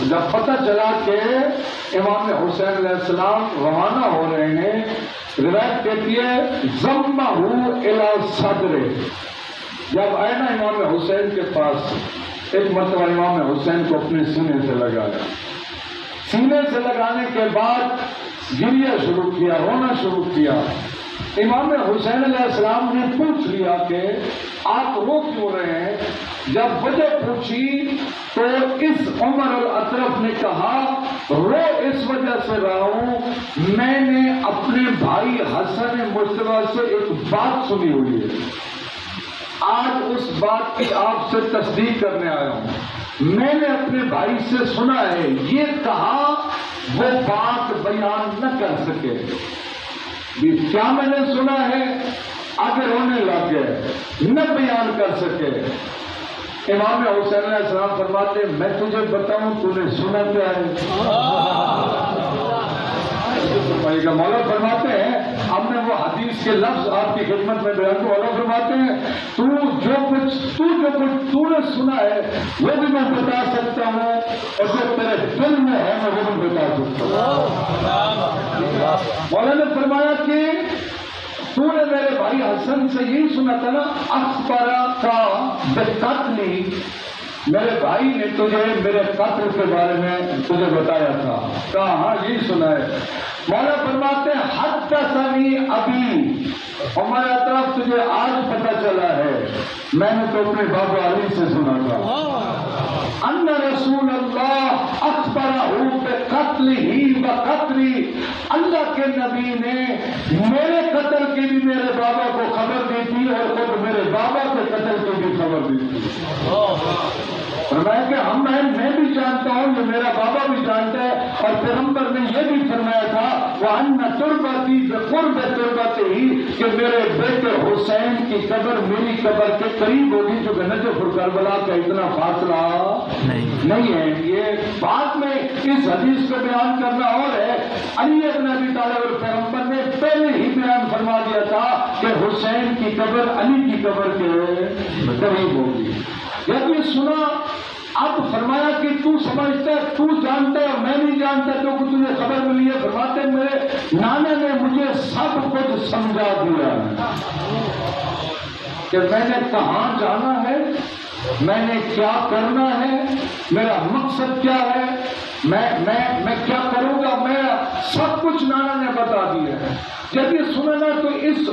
جب پتہ چلا کہ امام حسین علیہ السلام روانہ ہو رہے ہیں، روایت کہتی ہے ضمہ الی صدرہ، جب آئے نا امام حسین کے پاس، ایک مرتبہ امام حسین کو اپنے سینے سے لگایا، سینے سے لگانے کے بعد گریہ شروع کیا، رونا شروع کیا۔ امام حسین علیہ السلام نے پوچھ لیا کہ آپ رو کیوں رہے ہیں؟ جب وجہ پوچھی تو اس عمر الاطرف نے کہا رو اس وجہ سے رہا ہوں، میں نے اپنے بھائی حسن مجتبیٰ سے ایک بات سنی ہوئی ہے، آج اس بات کی آپ سے تصدیق کرنے آیا ہوں۔ میں نے اپنے بھائی سے سنا ہے، یہ کہا وہ بات بیان نہ کر سکے۔ کیا میں نے سنا ہے؟ آگے رونے لگ گئے، نہ بیان کر سکے۔ امام حسین علیہ السلام فرماتے میں تجھے بتاؤں تو نے سنا کیا ہے؟ مولا فرماتے ہیں ہم نے وہ حدیث کے لفظ آپ کی خدمت میں بیان کو، مولا فرماتے ہیں تو جو کچھ تو نے سنا ہے وہ بھی میں بتا سکتا ہوں، اور جو تیرے دل میں ہے میں وہ بھی بتا سکتا ہوں۔ مولا نے فرمایا کہ تو نے میرے بھائی حسن سے یہی سنا تھا نا، اخبارہ کا بقتلی، میرے بھائی نے تجھے میرے قتل کے بارے میں تجھے بتایا تھا، کہا ہاں یہی سنا ہے۔ مولا فرماتے ہیں حدثنی ابی، ہمارا طرف تجھے آج پتہ چلا ہے، میں نے تو اپنے بابا علی سے سنا تھا، ان رسول اللہ اخبرہ بقتلہ وقتلی، اللہ کے نبی نے میرے قتل کی بھی میرے بابا کو خبر دی تھی اور خود میرے بابا کے قتل کی بھی خبر دی تھی۔ فرمایا کہ میں بھی جانتا ہوں، یہ میرا بابا بھی جانتا ہے، اور پیغمبر نے یہ بھی فرمایا تھا وَأَنَّ تُرْبَتِي بِقُرْبِ تُرْبَتِهِ، کہ میرے بیٹے حسین کی قبر میری قبر کے قریب ہوگی، جو کہ نجف اور کربلا کا اتنا فاصلہ نہیں ہے۔ یہ بعد میں اس حدیث کو بیان کرنا اور ہے، علی بن ابی طالب اور پیغمبر نے پہلے ہی بیان فرما دیا تھا کہ حسین کی قبر علی کی قبر کے قریب ہوگی۔ جب یہ سنا اب فرمایا کہ تو سمجھتا ہے، تو جانتا ہے اور میں نہیں جانتا، تو تجھے خبر ملی ہے۔ فرماتے میرے نانا نے مجھے سب کچھ سمجھا دیا کہ میں نے کہاں جانا ہے، میں نے کیا کرنا ہے، میرا مقصد کیا ہے، میں کیا کروں گا، میں سب کچھ نانا نے بتا دیا ہے۔ جب یہ سنا نا تو اس